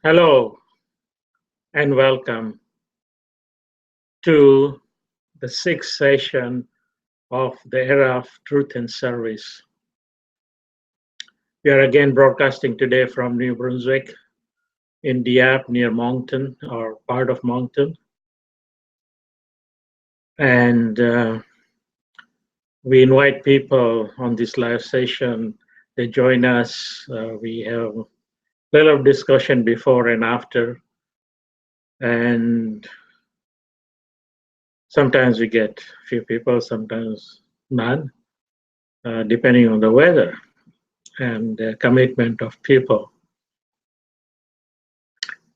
Hello and welcome to the sixth session of the Era of Truth and Service. We are again broadcasting today from New Brunswick in Dieppe near Moncton or part of Moncton. And we invite people on this live session. They join us. We have a little of discussion before and after. And sometimes we get a few people, sometimes none, depending on the weather and the commitment of people.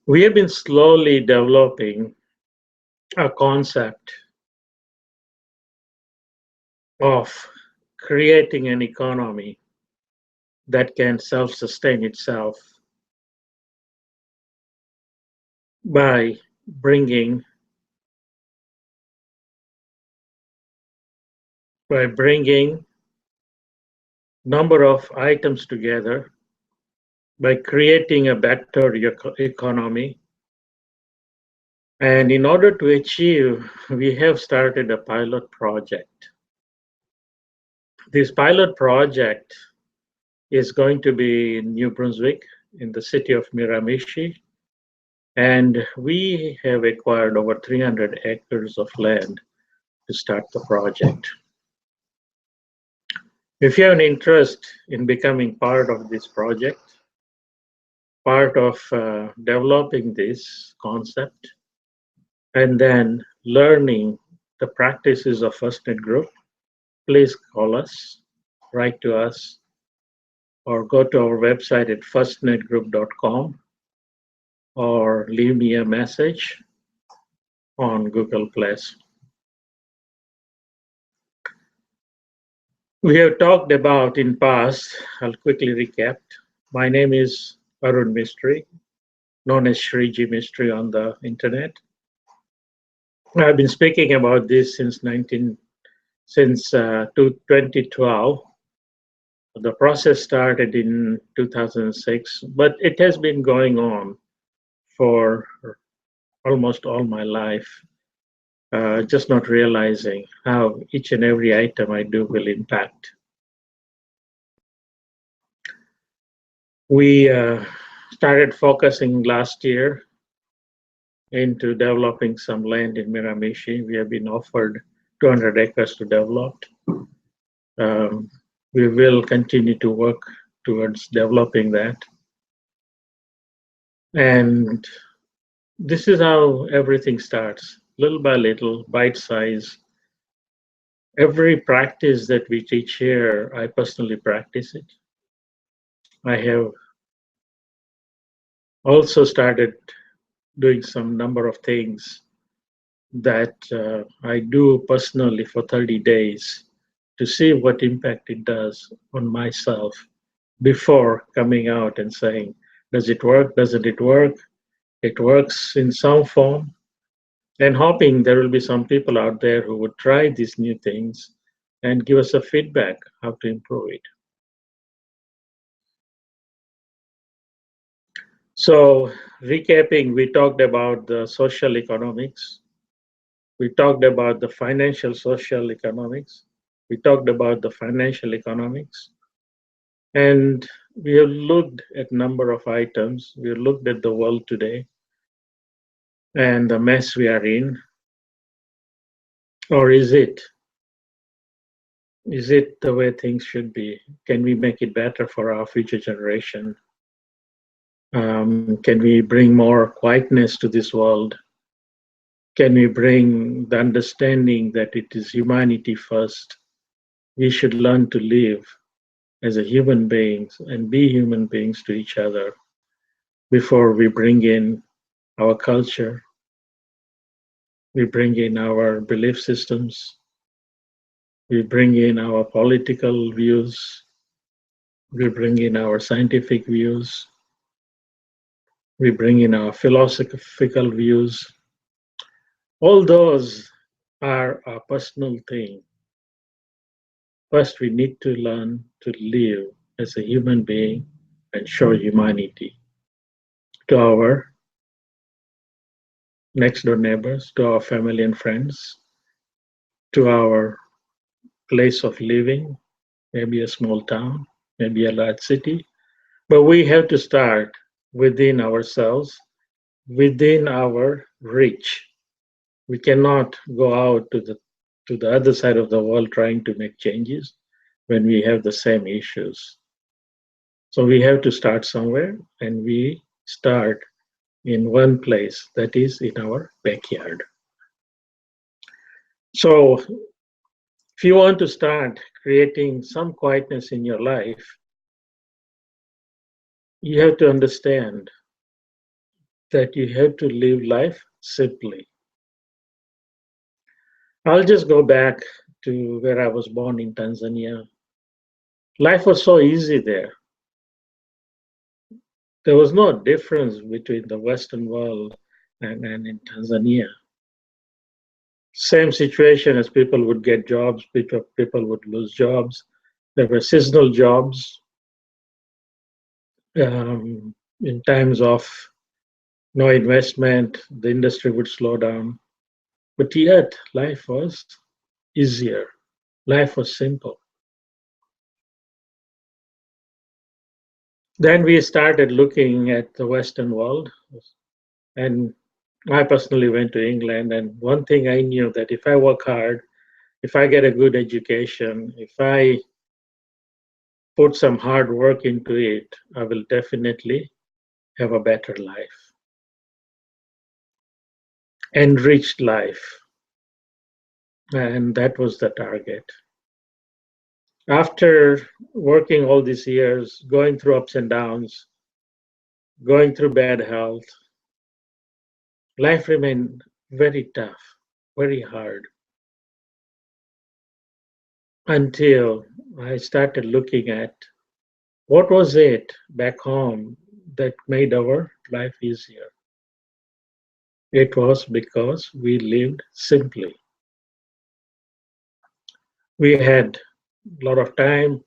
We have been slowly developing a concept of creating an economy that can self-sustain itself by bringing number of items together, by creating a better economy. And in order to achieve, we have started a pilot project. This pilot project is going to be in New Brunswick in the city of Miramichi. And we have acquired over 300 acres of land to start the project. If you have an interest in becoming part of this project, part of developing this concept, and then learning the practices of FirstNet Group, please call us, write to us, or go to our website at firstnetgroup.com or leave me a message on Google+. We have talked about in past, I'll quickly recap. My name is Arun Mistry, known as Shriji Mistry on the internet. I've been speaking about this since 2012. The process started in 2006, but it has been going on for almost all my life, just not realizing how each and every item I do will impact. We started focusing last year into developing some land in Miramichi. We have been offered 200 acres to develop. We will continue to work towards developing that. And this is how everything starts, little by little, bite size. Every practice that we teach here, I personally practice it. I have also started doing some number of things that I do personally for 30 days to see what impact it does on myself before coming out and saying, does it work? Doesn't it work? It works in some form. And hoping there will be some people out there who would try these new things and give us a feedback how to improve it. So recapping, we talked about the social economics. We talked about the financial social economics. We talked about the financial economics. And we have looked at number of items. We have looked at the world today and the mess we are in. Or is it? Is it the way things should be? Can we make it better for our future generation? Can we bring more quietness to this world? Can we bring the understanding that it is humanity first? We should learn to live as a human beings and be human beings to each other before we bring in our culture, we bring in our belief systems, we bring in our political views, we bring in our scientific views, we bring in our philosophical views. All those are a personal thing. First, we need to learn to live as a human being and show humanity. to our next door neighbors, to our family and friends, to our place of living, maybe a small town, maybe a large city. But we have to start within ourselves, within our reach. We cannot go out to the other side of the world trying to make changes when we have the same issues. So we have to start somewhere, and we start in one place, that is in our backyard. So if you want to start creating some quietness in your life, you have to understand that you have to live life simply. I'll just go back to where I was born in Tanzania. Life was so easy there. There was no difference between the Western world and in Tanzania. Same situation as people would get jobs, people would lose jobs. There were seasonal jobs. In times of no investment, the industry would slow down. But yet, life was easier. Life was simple. Then we started looking at the Western world, and I personally went to England. And one thing I knew that if I work hard, if I get a good education, if I put some hard work into it, I will definitely have a better life, enriched life. And that was the target. After working all these years, going through ups and downs, going through bad health, life remained very tough, very hard, until I started looking at what was it back home that made our life easier. It was because we lived simply. We had a lot of time,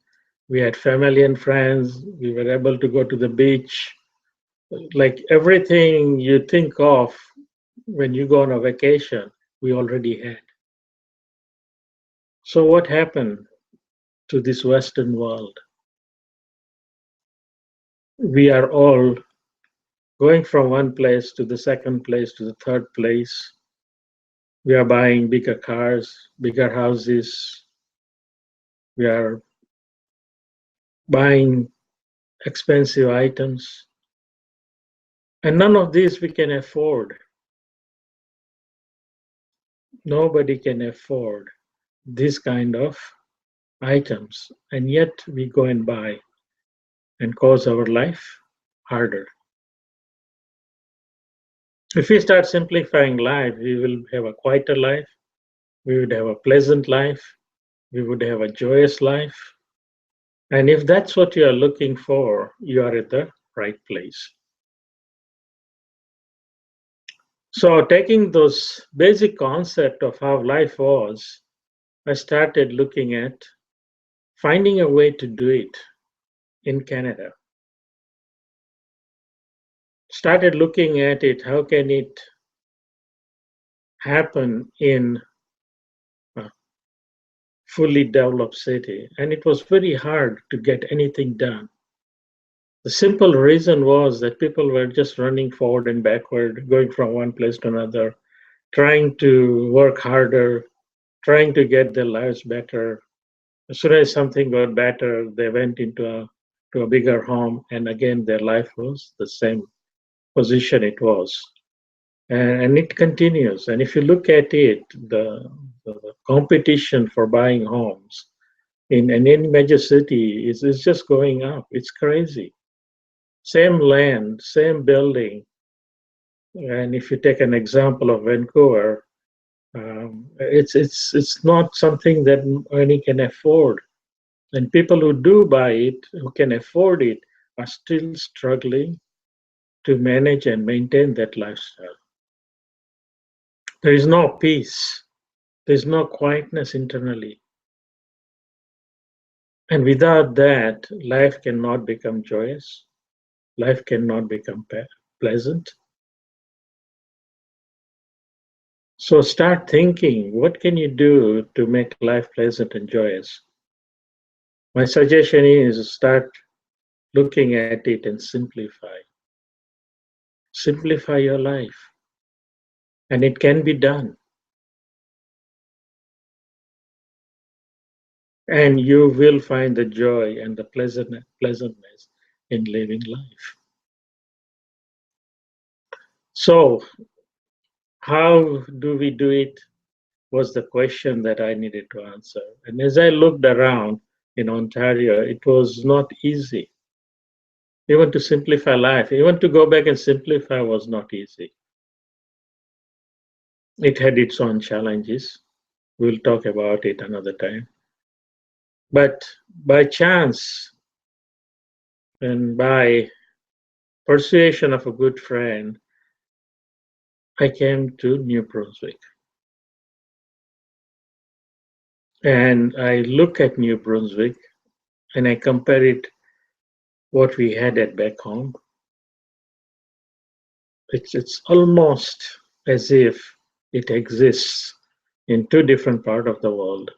we had family and friends, we were able to go to the beach. Like everything you think of when you go on a vacation, we already had. So, what happened to this Western world? We are all going from one place to the second place to the third place. We are buying bigger cars, bigger houses. We are buying expensive items. And none of these we can afford. Nobody can afford this kind of items. And yet we go and buy and cause our life harder. If we start simplifying life, we will have a quieter life, we would have a pleasant life, we would have a joyous life. And if that's what you are looking for, you are at the right place. So, taking those basic concept of how life was, I started looking at finding a way to do it in Canada. Started looking at it, how can it happen in a fully developed city? And it was very hard to get anything done. The simple reason was that people were just running forward and backward, going from one place to another, trying to work harder, trying to get their lives better. As soon as something got better, they went to a bigger home, and again their life was the same position it was. And it continues. And if you look at it, the competition for buying homes in any major city is just going up. It's crazy. Same land, same building. And if you take an example of Vancouver, it's not something that any can afford. And people who do buy it, who can afford it, are still struggling to manage and maintain that lifestyle. There is no peace. There's no quietness internally. And without that, life cannot become joyous. Life cannot become pleasant. So start thinking, what can you do to make life pleasant and joyous? My suggestion is start looking at it and simplify. Simplify your life, and it can be done. And you will find the joy and the pleasantness in living life. So, how do we do it? Was the question that I needed to answer. And as I looked around in Ontario, it was not easy. Even to simplify life, even to go back and simplify was not easy. It had its own challenges. We'll talk about it another time. But by chance and by persuasion of a good friend, I came to New Brunswick. And I look at New Brunswick and I compare it what we had at back home. It's almost as if it exists in two different parts of the world.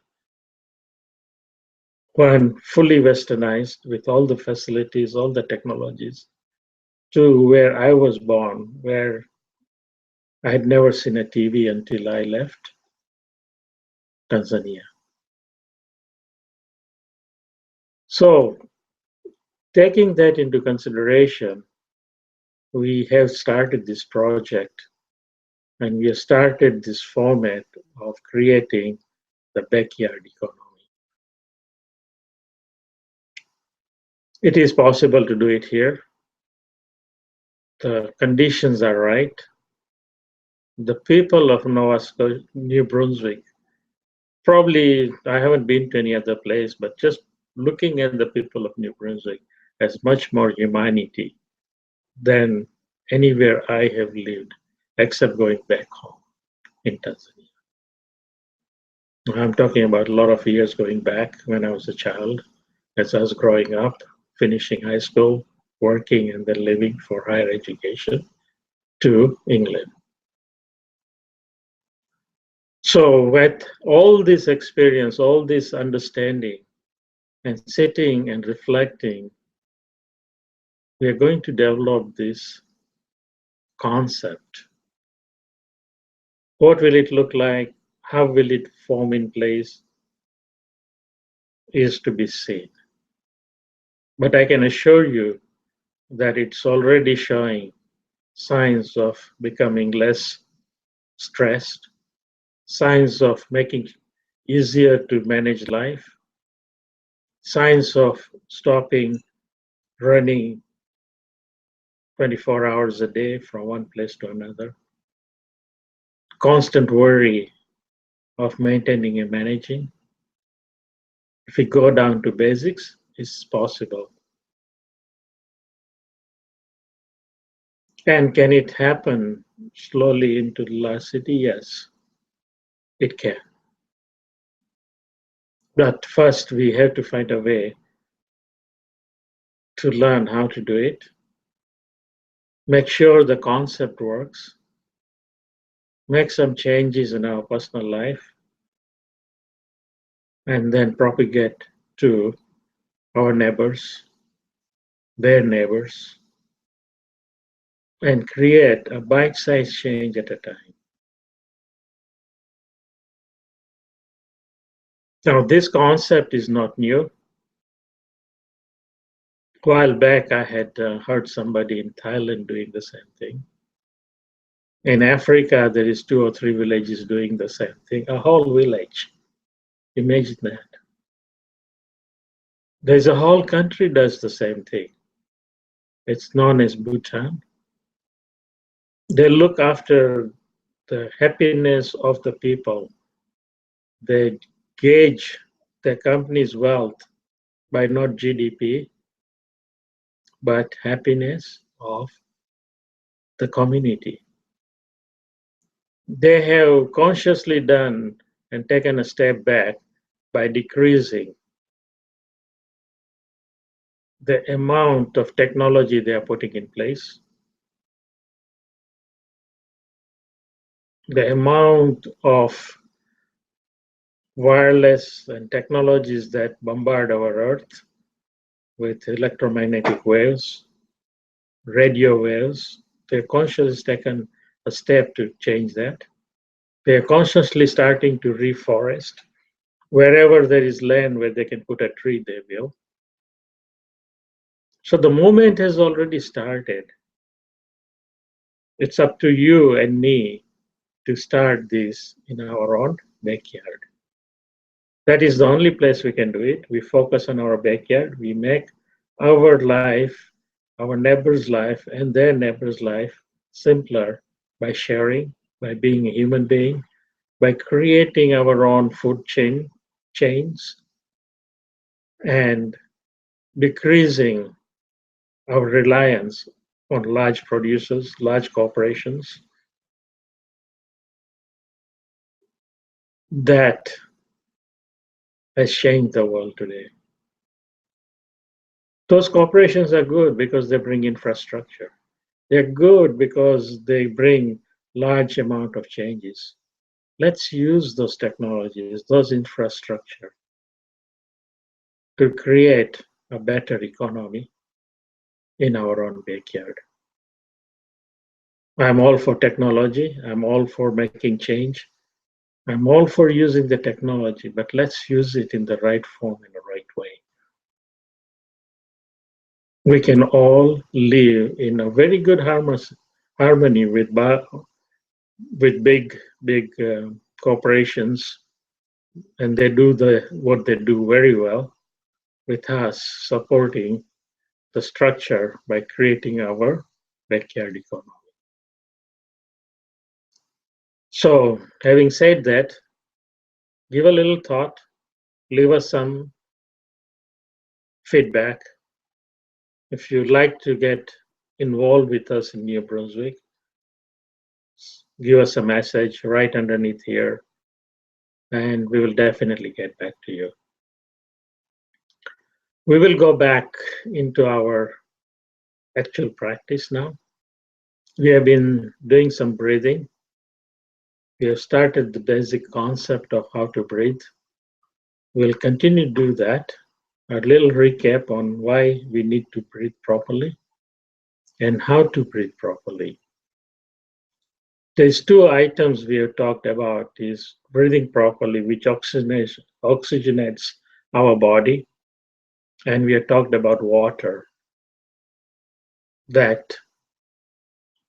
One fully westernized with all the facilities, all the technologies, to where I was born, where I had never seen a TV until I left Tanzania. So, taking that into consideration, we have started this project and we have started this format of creating the backyard economy. It is possible to do it here. The conditions are right. The people of New Brunswick, probably I haven't been to any other place, but just looking at the people of New Brunswick has much more humanity than anywhere I have lived, except going back home in Tanzania. I'm talking about a lot of years going back when I was a child, as I was growing up, finishing high school, working, and then living for higher education to England. So, with all this experience, all this understanding, and sitting and reflecting, we are going to develop this concept. What will it look like? How will it form in place? Is to be seen. But I can assure you that it's already showing signs of becoming less stressed, signs of making easier to manage life, signs of stopping running 24 hours a day from one place to another, constant worry of maintaining and managing. If we go down to basics, it's possible. And can it happen slowly into the large city? Yes, it can. But first, we have to find a way to learn how to do it, make sure the concept works, make some changes in our personal life, and then propagate to our neighbors, their neighbors, and create a bite-sized change at a time. Now, this concept is not new. A while back, I had heard somebody in Thailand doing the same thing. In Africa, there is 2 or 3 villages doing the same thing, a whole village. Imagine that. There's a whole country does the same thing. It's known as Bhutan. They look after the happiness of the people. They gauge the company's wealth by not GDP, but happiness of the community. They have consciously done and taken a step back by decreasing the amount of technology they are putting in place, The amount of wireless and technologies that bombard our Earth with electromagnetic waves, radio waves, they've consciously taken a step to change that. They are consciously starting to reforest. Wherever there is land where they can put a tree, they will. So the movement has already started. It's up to you and me to start this in our own backyard. That is the only place we can do it. We focus on our backyard. We make our life, our neighbor's life, and their neighbor's life simpler by sharing, by being a human being, by creating our own food chains, and decreasing our reliance on large producers, large corporations. That has changed the world today. Those corporations are good because they bring infrastructure. They're good because they bring large amount of changes. Let's use those technologies, those infrastructure to create a better economy in our own backyard. I'm all for technology. I'm all for making change. I'm all for using the technology, but let's use it in the right form, in the right way. We can all live in a very good harmony with big corporations, and they do what they do very well, with us supporting the structure by creating our backyard economy. So, having said that, give a little thought, leave us some feedback. If you'd like to get involved with us in New Brunswick, give us a message right underneath here, and we will definitely get back to you. We will go back into our actual practice now. We have been doing some breathing. We have started the basic concept of how to breathe. We'll continue to do that. A little recap on why we need to breathe properly and how to breathe properly. There's two items we have talked about is breathing properly, which oxygenates our body, and we have talked about water that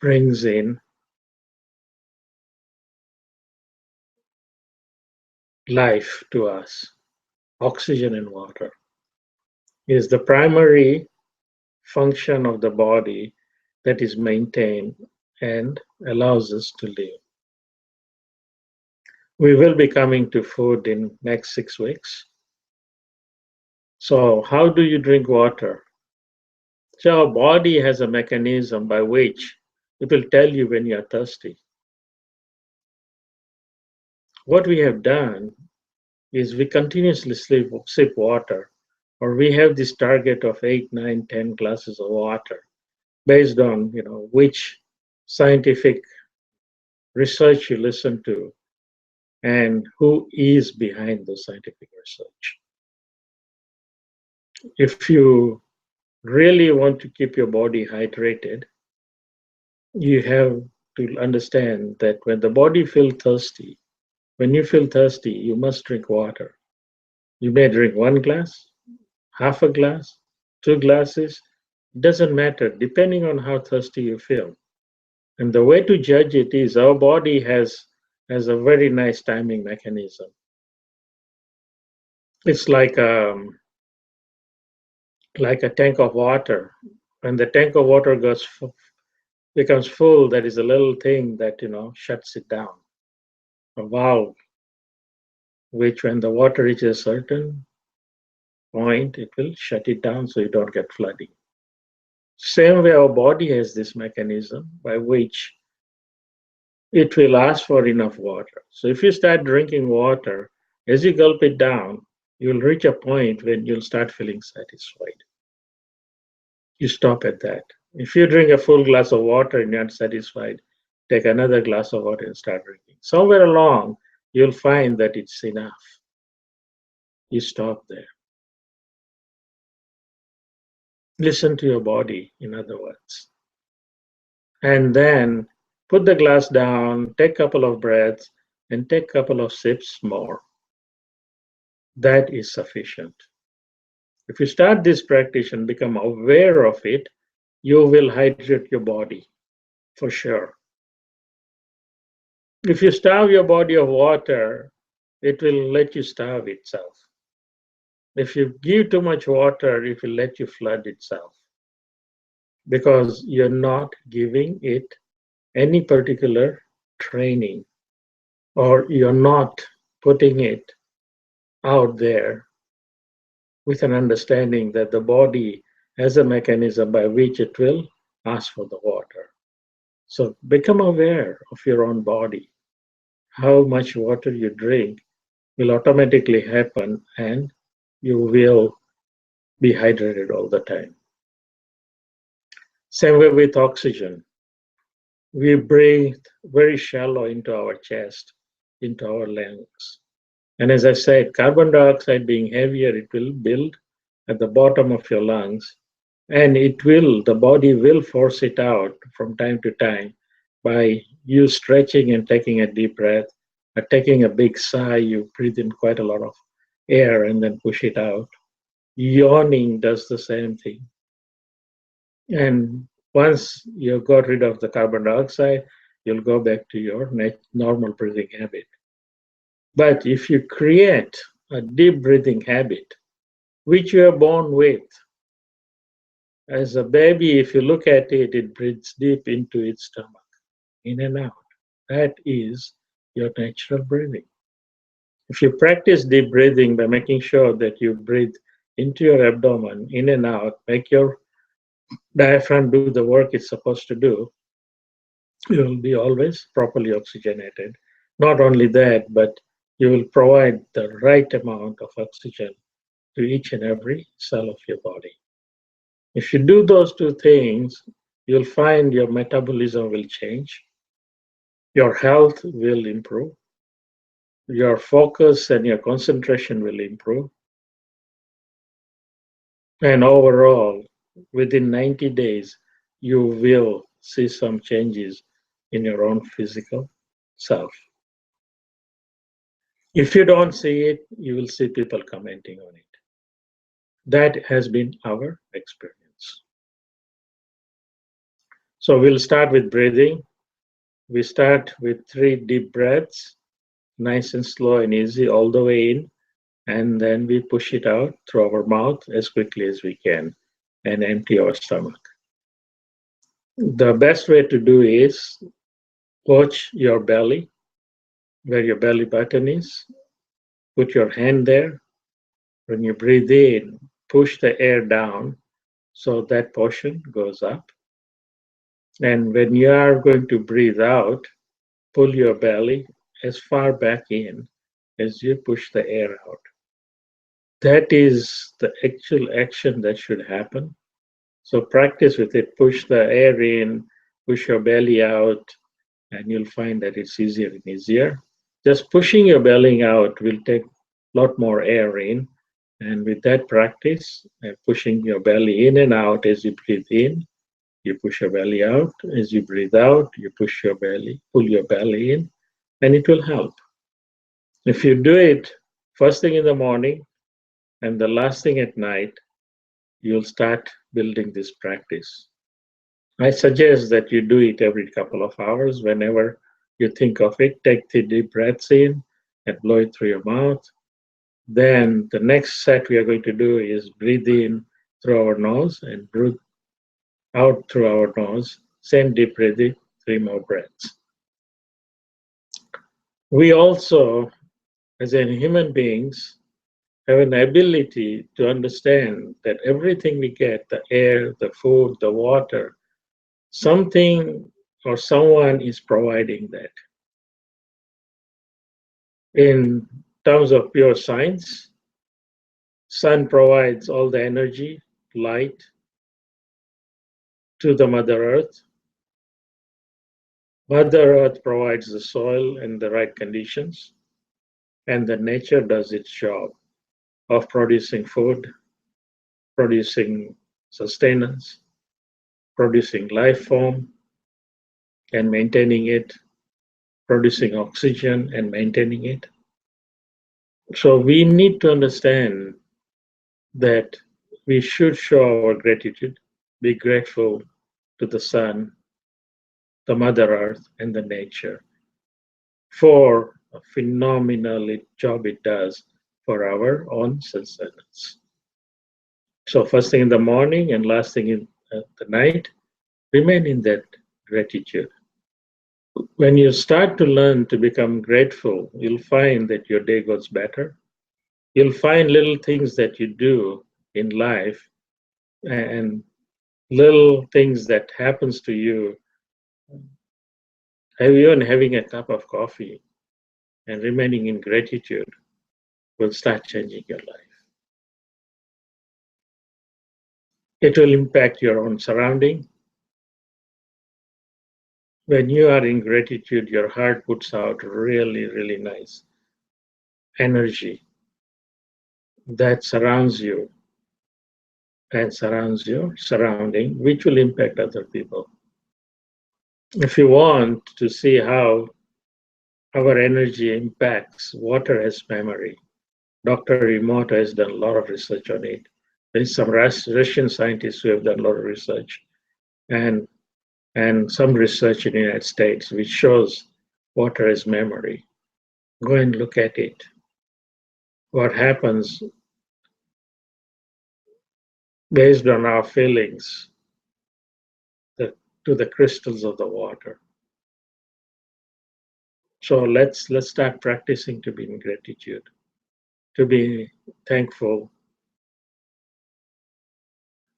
brings in life to us. Oxygen and water is the primary function of the body that is maintained and allows us to live. We will be coming to food in next 6 weeks. So how do you drink water? So our body has a mechanism by which it will tell you when you are thirsty. What we have done is we continuously sip water, or we have this target of 8, 9, 10 glasses of water based on which scientific research you listen to and who is behind the scientific research. If you really want to keep your body hydrated, you have to understand that when the body feels thirsty, when you feel thirsty, you must drink water. You may drink 1 glass, half a glass, 2 glasses, doesn't matter, depending on how thirsty you feel. And the way to judge it is our body has a very nice timing mechanism. It's like a tank of water. When the tank of water becomes full, there is a little thing that shuts it down, a valve, which when the water reaches a certain point, it will shut it down so you don't get flooding. Same way, our body has this mechanism by which it will ask for enough water. So if you start drinking water, as you gulp it down, you'll reach a point when you'll start feeling satisfied. You stop at that. If you drink a full glass of water and you're not satisfied, take another glass of water and start drinking. Somewhere along, you'll find that it's enough. You stop there. Listen to your body, in other words. And then put the glass down, take a couple of breaths, and take a couple of sips more. That is sufficient. If you start this practice and become aware of it, you will hydrate your body for sure. If you starve your body of water, it will let you starve itself. If you give too much water, it will let you flood itself because you're not giving it any particular training, or you're not putting it out there with an understanding that the body has a mechanism by which it will ask for the water. So become aware of your own body. How much water you drink will automatically happen, and you will be hydrated all the time. Same way with oxygen. We breathe very shallow into our chest, into our lungs. And as I said, carbon dioxide being heavier, it will build at the bottom of your lungs, and the body will force it out from time to time by you stretching and taking a deep breath, or taking a big sigh. You breathe in quite a lot of air and then push it out. Yawning does the same thing. And once you got rid of the carbon dioxide, you'll go back to your normal breathing habit. But if you create a deep breathing habit, which you are born with, as a baby, if you look at it, it breathes deep into its stomach, in and out. That is your natural breathing. If you practice deep breathing by making sure that you breathe into your abdomen, in and out, make your diaphragm do the work it's supposed to do, you will be always properly oxygenated. Not only that, but you will provide the right amount of oxygen to each and every cell of your body. If you do those two things, you'll find your metabolism will change, your health will improve, your focus and your concentration will improve, and overall, within 90 days, you will see some changes in your own physical self. If you don't see it, you will see people commenting on it. That has been our experience. So we'll start with breathing. We start with 3 deep breaths, nice and slow and easy all the way in, and then we push it out through our mouth as quickly as we can and empty our stomach. The best way to do is watch your belly, where your belly button is. Put your hand there. When you breathe in, push the air down so that portion goes up. And when you are going to breathe out, pull your belly as far back in as you push the air out. That is the actual action that should happen. So practice with it. Push the air in, push your belly out, and you'll find that it's easier and easier. Just pushing your belly out will take a lot more air in. And with that practice, pushing your belly in and out as you breathe in, you push your belly out. As you breathe out, you pull your belly in, and it will help. If you do it first thing in the morning and the last thing at night, you'll start building this practice. I suggest that you do it every couple of hours. Whenever you think of it, take 3 deep breaths in and blow it through your mouth. Then the next set we are going to do is breathe in through our nose and breathe out through our nose. Same deep breathing, 3 more breaths. We also, as in human beings, have an ability to understand that everything we get, the air, the food, the water, something or someone is providing that. In terms of pure science, sun provides all the energy, light to the Mother Earth. Mother Earth provides the soil and the right conditions, and the nature does its job of producing food, producing sustenance, producing life form and maintaining it, producing oxygen and maintaining it. So we need to understand that we should show our gratitude, be grateful to the sun, the Mother Earth, and the nature for a phenomenal job it does for our own sustenance. So first thing in the morning and last thing in the night, remain in that gratitude. When you start to learn to become grateful, you'll find that your day goes better. You'll find little things that you do in life and little things that happens to you. Even having a cup of coffee and remaining in gratitude will start changing your life. It will impact your own surrounding. When you are in gratitude, your heart puts out really, really nice energy that surrounds you and surrounds your surrounding, which will impact other people. If you want to see how our energy impacts water as memory, Dr. Remoto has done a lot of research on it. There is some Russian scientists who have done a lot of research and some research in the United States which shows water as memory. Go and look at it. What happens based on our feelings to the crystals of the water. So let's start practicing to be in gratitude, to be thankful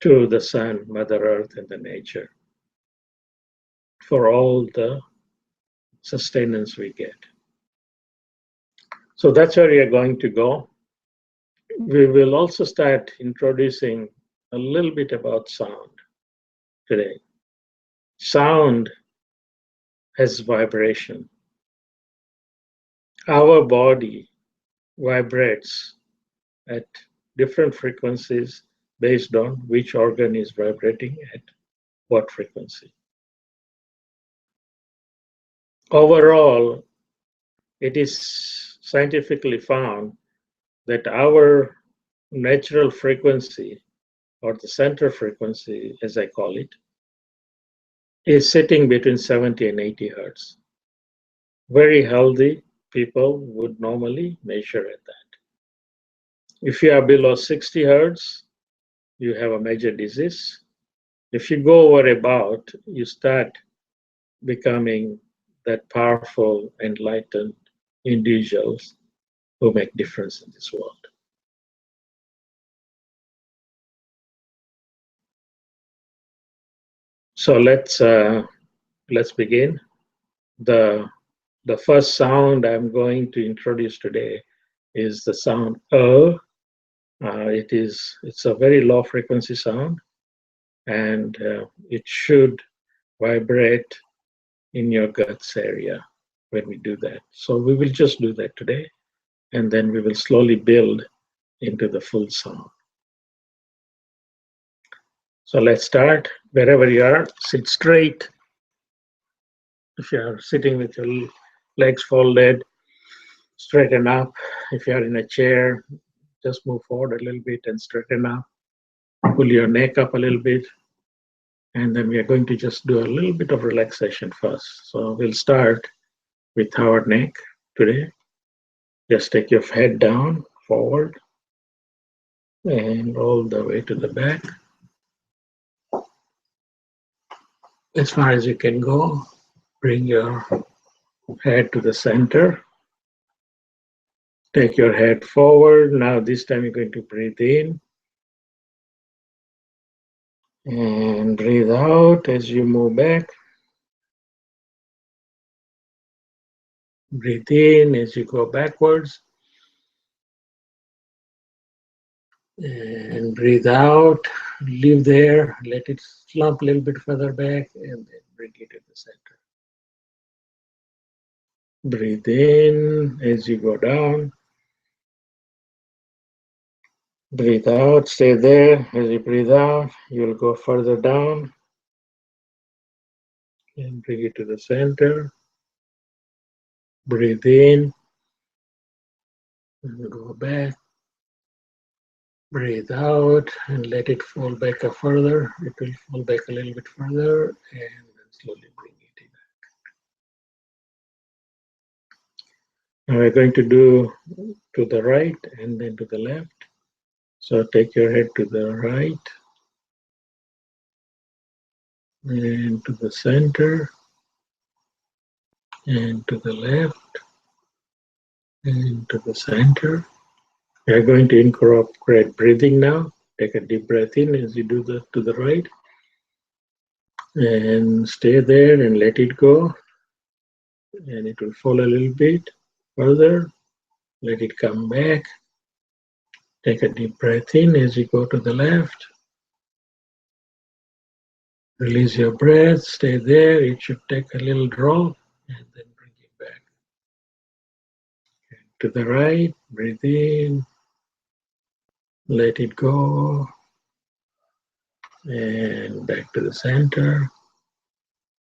to the sun, Mother Earth, and the nature for all the sustenance we get. So that's where we are going to go. We will also start introducing a little bit about sound today. Sound has vibration. Our body vibrates at different frequencies based on which organ is vibrating at what frequency. Overall, it is scientifically found that our natural frequency, or the center frequency, as I call it, is sitting between 70 and 80 hertz. Very healthy people would normally measure at that. If you are below 60 hertz, you have a major disease. If you go over about, you start becoming that powerful, enlightened individuals who make difference in this world. So let's begin. The first sound I'm going to introduce today is the sound it's a very low frequency sound, and it should vibrate in your guts area when we do that. So we will just do that today, and then we will slowly build into the full sound. So let's start. Wherever you are, sit straight. If you are sitting with your legs folded, straighten up. If you are in a chair, just move forward a little bit and straighten up. Pull your neck up a little bit. And then we are going to just do a little bit of relaxation first. So we'll start with our neck today. Just take your head down, forward, and all the way to the back. As far as you can go, bring your head to the center. Take your head forward. Now this time you're going to breathe in. And breathe out as you move back. Breathe in as you go backwards. And breathe out. Leave there. Let it slump a little bit further back and then bring it to the center. Breathe in as you go down. Breathe out, stay there. As you breathe out, you'll go further down and bring it to the center. Breathe in and go back. Breathe out and let it fall back a further. It will fall back a little bit further and then slowly bring it in. Now we're going to do to the right and then to the left. So take your head to the right and to the center and to the left and to the center. We are going to incorporate breathing now. Take a deep breath in as you do the to the right and stay there and let it go. And it will fall a little bit further. Let it come back. Take a deep breath in as you go to the left. Release your breath. Stay there. It should take a little drop and then bring it back. And to the right, breathe in. Let it go. And back to the center.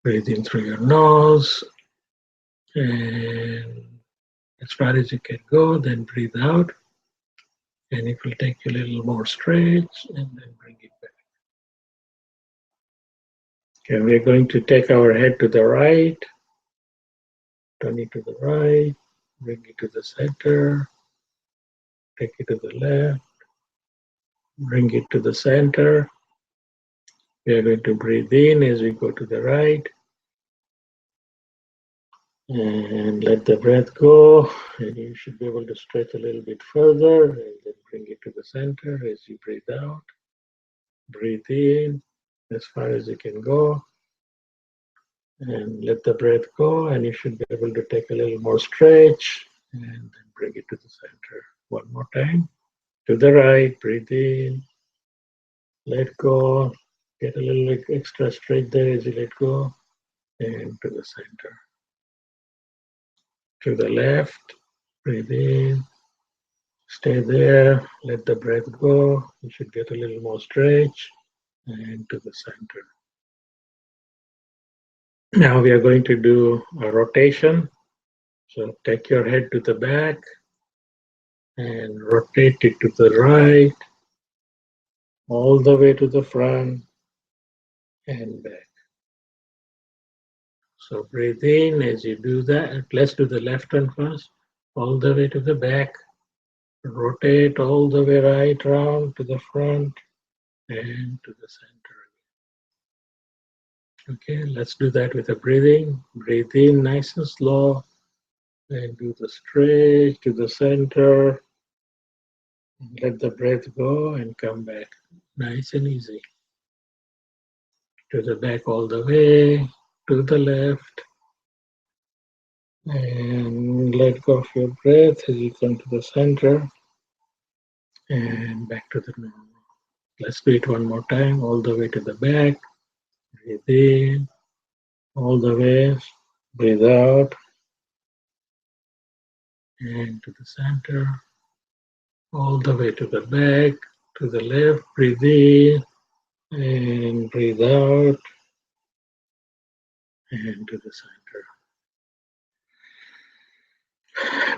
Breathe in through your nose. And as far as you can go, then breathe out. And it will take you a little more stretch and then bring it back. Okay, we're going to take our head to the right, turn it to the right, bring it to the center, take it to the left, bring it to the center. We are going to breathe in as we go to the right and let the breath go. And you should be able to stretch a little bit further and then bring it to the center as you breathe out. Breathe in as far as you can go. And let the breath go, and you should be able to take a little more stretch and then bring it to the center. One more time. To the right, breathe in, let go, get a little extra stretch there as you let go, and to the center. To the left, breathe in, stay there, let the breath go. You should get a little more stretch, and to the center. Now we are going to do a rotation. So take your head to the back, and rotate it to the right, all the way to the front and back. So breathe in as you do that. Let's do the left one first, all the way to the back. Rotate all the way right round to the front and to the center. Okay, let's do that with a breathing. Breathe in nice and slow and do the stretch to the center. Let the breath go and come back. Nice and easy. To the back all the way, to the left, and let go of your breath as you come to the center and back to the normal. Let's do it one more time, all the way to the back. Breathe in, all the way, breathe out, and to the center, all the way to the back, to the left. Breathe in and breathe out, and to the center.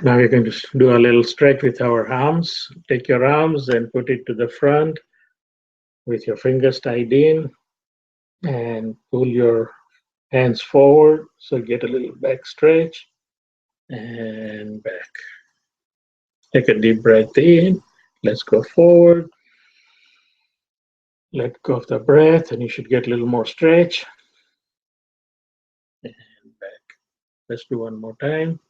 Now we're going to do a little stretch with our arms. Take your arms and put it to the front with your fingers tied in and pull your hands forward. So get a little back stretch and back. Take a deep breath in. Let's go forward. Let go of the breath and you should get a little more stretch and back. Let's do one more time.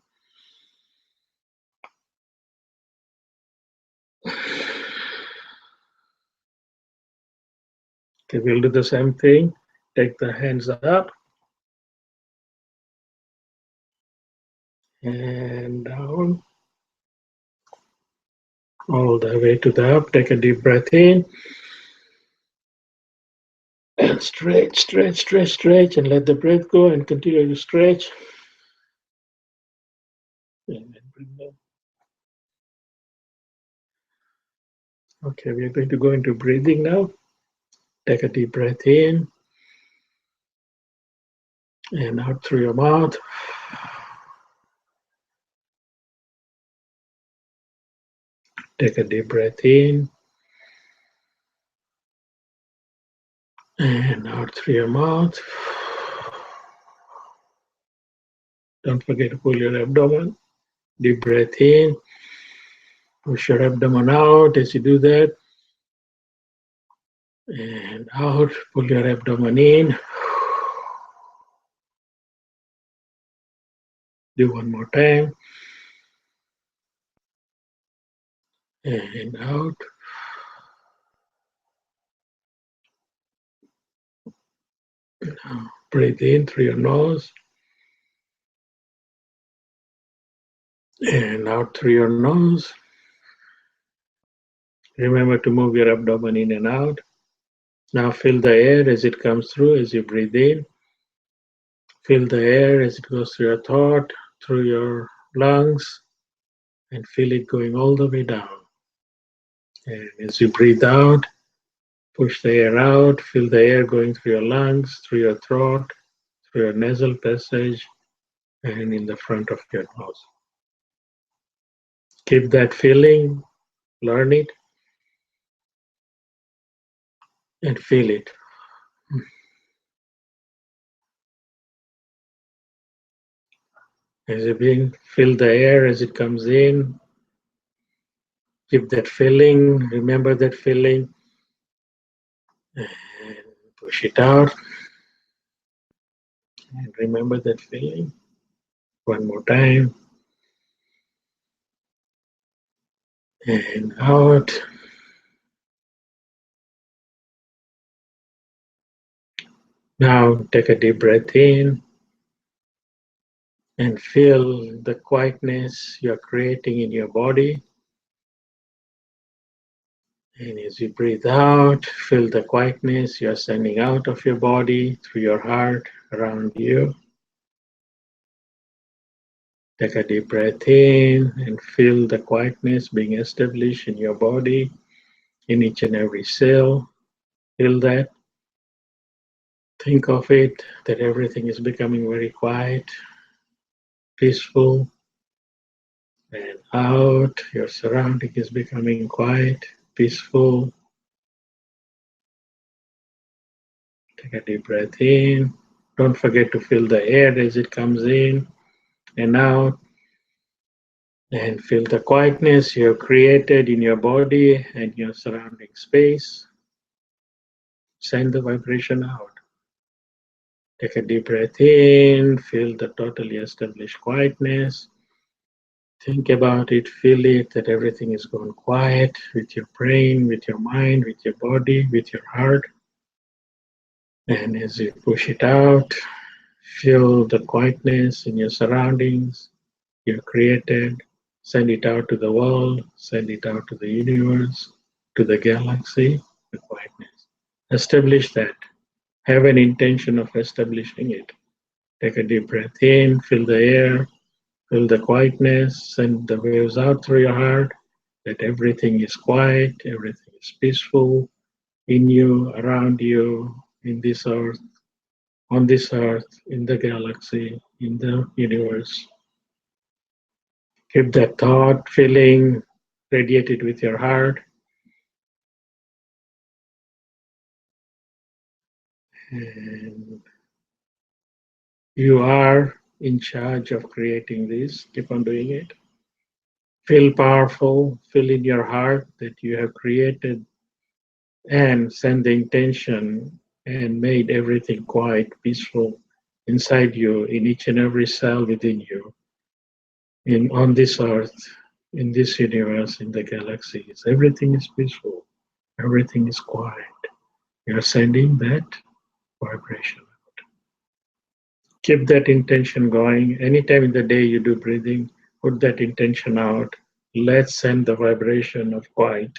Okay, we'll do the same thing. Take the hands up and down, all the way to the up. Take a deep breath in and stretch, stretch, stretch, stretch, and let the breath go and continue to stretch. breathe now. Okay, we are going to go into breathing now. Take a deep breath in and out through your mouth. Take a deep breath in and out through your mouth. Don't forget to pull your abdomen. Deep breath in. Push your abdomen out as you do that. And out. Pull your abdomen in. Do one more time. And out. Now breathe in through your nose. And out through your nose. Remember to move your abdomen in and out. Now feel the air as it comes through as you breathe in. Feel the air as it goes through your throat, through your lungs, and feel it going all the way down. And as you breathe out, push the air out. Feel the air going through your lungs, through your throat, through your nasal passage, and in the front of your nose. Keep that feeling, learn it, and feel it. As you feel the air as it comes in, keep that feeling, remember that feeling, and push it out. And remember that feeling. One more time. And out. Now take a deep breath in and feel the quietness you're creating in your body. And as you breathe out, feel the quietness you're sending out of your body through your heart around you. Take a deep breath in and feel the quietness being established in your body, in each and every cell. Feel that. Think of it that everything is becoming very quiet, peaceful, and out. Your surrounding is becoming quiet, peaceful. Take a deep breath in. Don't forget to feel the air as it comes in and out. And feel the quietness you have created in your body and your surrounding space. Send the vibration out. Take a deep breath in. Feel the totally established quietness. Think about it, feel it, that everything is going quiet with your brain, with your mind, with your body, with your heart. And as you push it out, feel the quietness in your surroundings you've created. Send it out to the world, send it out to the universe, to the galaxy, the quietness. Establish that. Have an intention of establishing it. Take a deep breath in, feel the air, feel the quietness, send the waves out through your heart, that everything is quiet, everything is peaceful in you, around you, in this earth, on this earth, in the galaxy, in the universe. Keep that thought, feeling, radiate it with your heart. And you are in charge of creating this. Keep on doing it. Feel powerful, feel in your heart that you have created and send the intention and made everything quiet, peaceful inside you, in each and every cell within you, in on this earth, in this universe, in the galaxies. Everything is peaceful, everything is quiet. You're sending that vibration. Keep that intention going. Anytime in the day you do breathing, put that intention out. Let's send the vibration of quiet,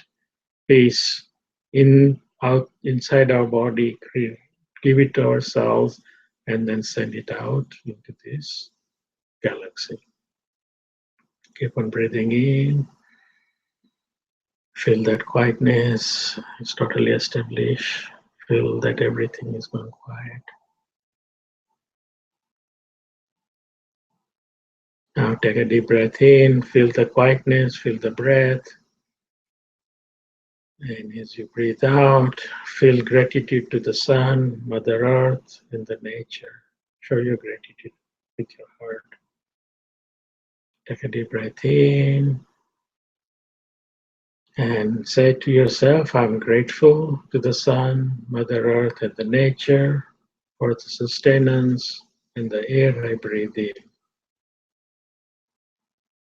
peace in out inside our body, give it to ourselves, and then send it out into this galaxy. Keep on breathing in. Feel that quietness is totally established. Feel that everything is gone quiet. Now take a deep breath in. Feel the quietness. Feel the breath. And as you breathe out, feel gratitude to the sun, Mother Earth, and the nature. Show your gratitude with your heart. Take a deep breath in and say to yourself, I'm grateful to the sun, Mother Earth, and the nature for the sustenance and the air I breathe in.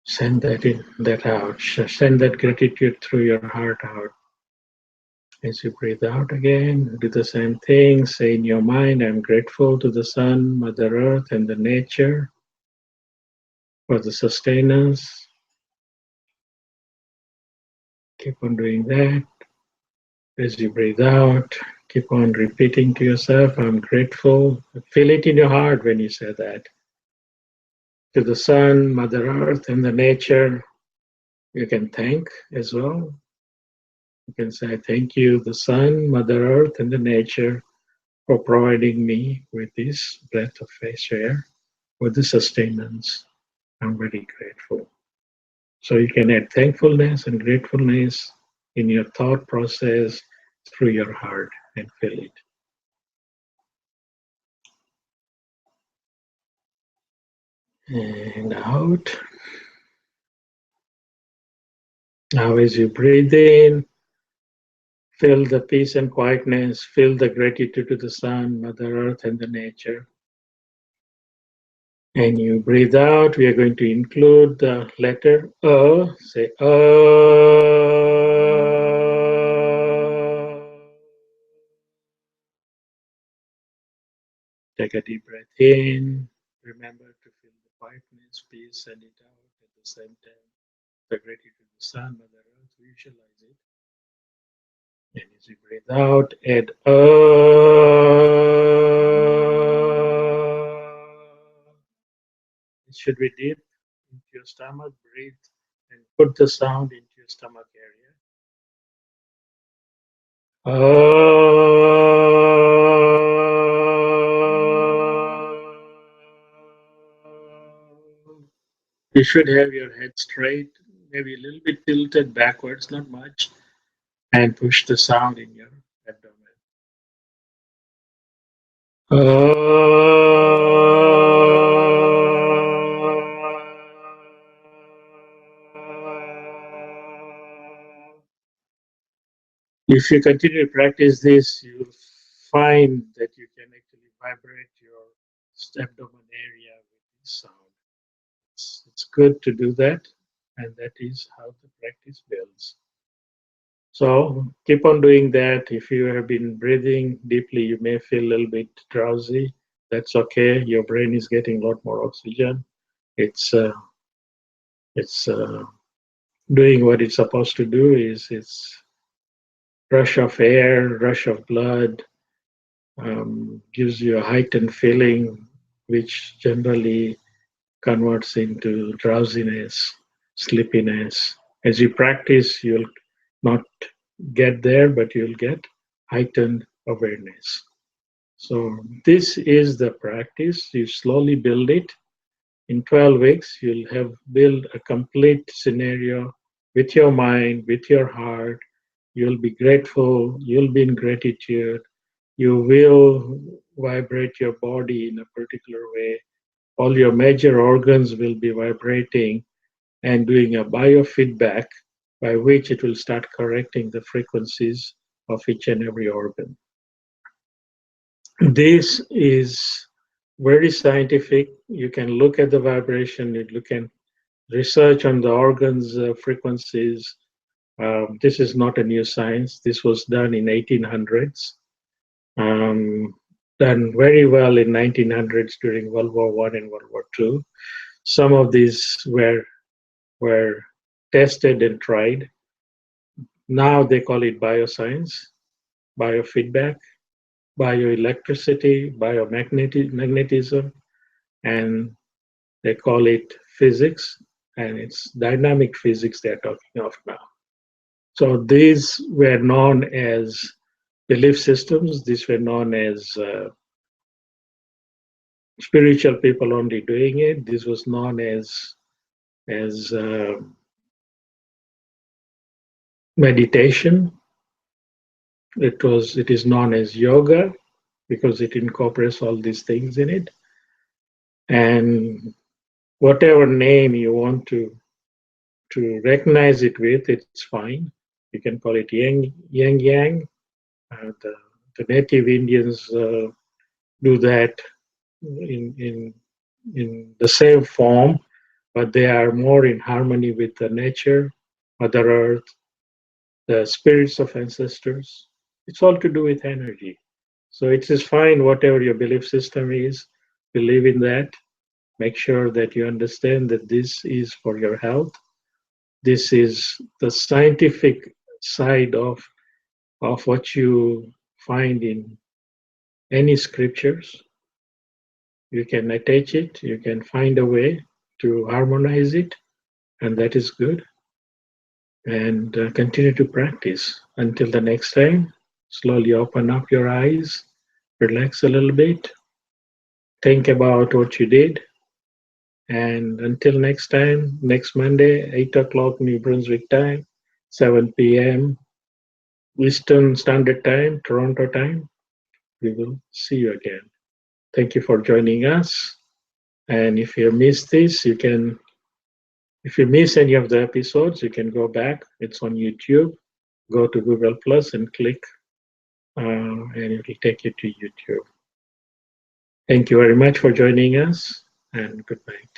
Send that in, that out. Send that gratitude through your heart out. As you breathe out again, do the same thing. Say in your mind, I'm grateful to the sun, Mother Earth, and the nature for the sustenance. Keep on doing that. As you breathe out, keep on repeating to yourself, I'm grateful. Feel it in your heart when you say that. To the sun, Mother Earth, and the nature, you can thank as well. You can say, thank you, the sun, Mother Earth, and the nature for providing me with this breath of fresh air, with the sustenance. I'm very grateful. So you can add thankfulness and gratefulness in your thought process through your heart and feel it. And out. Now as you breathe in, feel the peace and quietness, feel the gratitude to the sun, Mother Earth, and the nature. And you breathe out, we are going to include the letter say Take a deep breath in. Remember to feel the quietness, peace, send it out at the same time. The gratitude to the sun, Mother Earth, visualize it. And as you breathe out, add It should be deep into your stomach. Breathe and put the sound into your stomach area. You should have your head straight, maybe a little bit tilted backwards, not much, and push the sound in your abdomen. If you continue to practice this, you'll find that you can actually vibrate your abdomen area with this sound. It's good to do that, and that is how the practice builds. So keep on doing that. If you have been breathing deeply, you may feel a little bit drowsy. That's okay. Your brain is getting a lot more oxygen. It's doing what it's supposed to do. It's rush of air, rush of blood, gives you a heightened feeling, which generally converts into drowsiness, sleepiness. As you practice, you'll not get there, but you'll get heightened awareness. So this is the practice. You slowly build it. In 12 weeks, you'll have built a complete scenario with your mind, with your heart. You'll be grateful. You'll be in gratitude. You will vibrate your body in a particular way. All your major organs will be vibrating and doing a biofeedback by which it will start correcting the frequencies of each and every organ. This is very scientific. You can look at the vibration, you can research on the organs frequencies. This is not a new science. This was done in 1800s. Done very well in 1900s during World War One and World War Two. Some of these were tested and tried. Now they call it bioscience, biofeedback, bioelectricity, biomagnetism, and they call it physics. and it's dynamic physics they're talking of now. So these were known as belief systems. These were known as spiritual people only doing it. This was known as meditation. It is known as yoga because it incorporates all these things in it. And whatever name you want to recognize it with, it's fine. You can call it yang yang. The native Indians do that in in the same form, but they are more in harmony with the nature, Mother Earth, the spirits of ancestors. It's all to do with energy. So it is fine, whatever your belief system is, believe in that. Make sure that you understand that this is for your health. This is the scientific side of what you find in any scriptures. You can attach it, you can find a way to harmonize it, and that is good. And continue to practice. Until the next time, slowly open up your eyes, relax a little bit, think about what you did. And until next time, next Monday, 8 o'clock New Brunswick time, 7 p.m. Eastern Standard Time, Toronto time, we will see you again. Thank you for joining us. And if you missed this, if you miss any of the episodes, you can go back. It's on YouTube. Go to Google Plus and click, and it will take you to YouTube. Thank you very much for joining us, and good night.